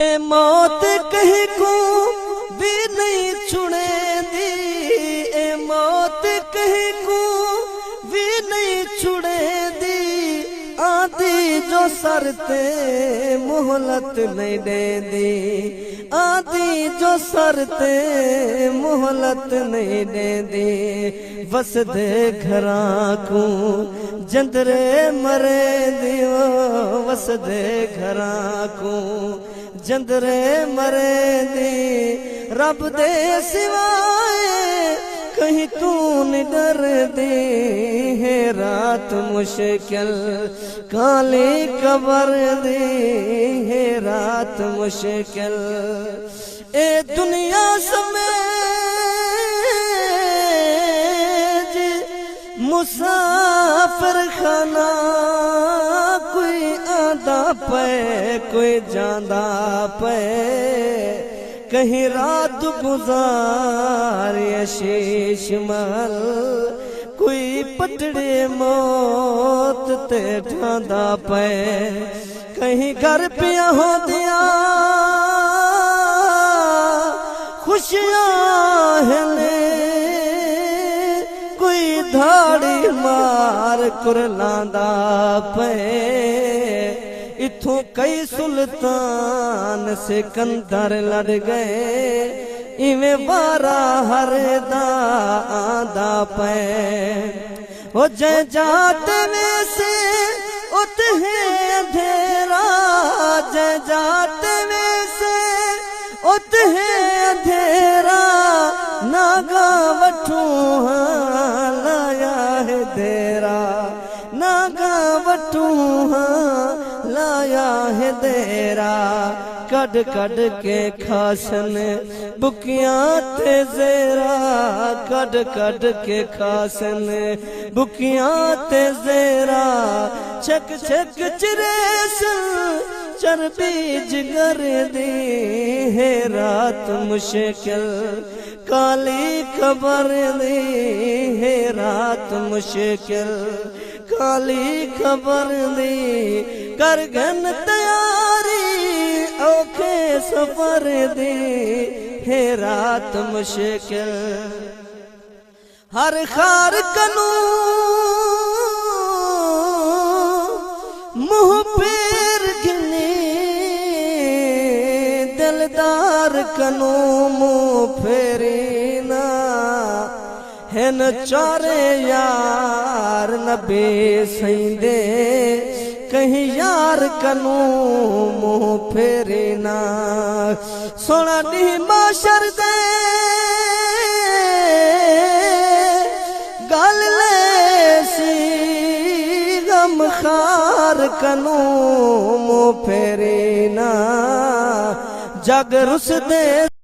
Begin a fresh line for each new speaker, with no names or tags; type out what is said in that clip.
मौत कहीं को भी नहीं छुड़े दी, ए मौत कहीं को भी नहीं छुड़े दी। आदि जो सरते मोहलत नहीं दे दी, आदि जो सरते मोहलत नहीं दे दी। बस दे घरा को जंदरे मरे दियो, बस दे घरा को जंदरे मरे दी। रब दे सिवाय कहीं तू न डर दी, है रात मुश्किल काली कबर दी, है रात मुश्किल। ए दुनिया समेत मुसाफिर खाना, कोई आंदा पे कोई जांदा पे। कहीं रात गुजार शीश महल, कोई पटड़े मौत ते ठांदा पे। कहीं घर पिया हो दिया खुशियां हिले, कोई धाड़ी मार कुरलांदा पे। इथों कई सुल्तान सिकंदर लड़ गए, इवें वारा हर दा आंदा पे। ओ जय जाते में से उत है अंधेरा, जय जाते में से उत है अंधेरा। नागा वठू हाँ लाया है देरा, नागा वठू हाँ लाया है देरा। कड कड के खासन बुकियां ते जेरा, कड कड के खासन बुकियां ते जेरा। छक छक चिरेसन चरबी जिगर दी, है रात मुश्किल काली खबर दी, है रात मुश्किल काली खबर दी। कर गन तैयारी औखे सफर दी, है रात मुश्किल। हर खार कनू मुँह पेर गिनी, दिलदार कनू मुँह फेरी ना। है न चारे यार नबे सईंदे, कहीं यार कनू मुँह फेरे ना। सोना नी माशर दे गल ले सी, गम खार कनू मुँह फेरे ना। जग रुस दे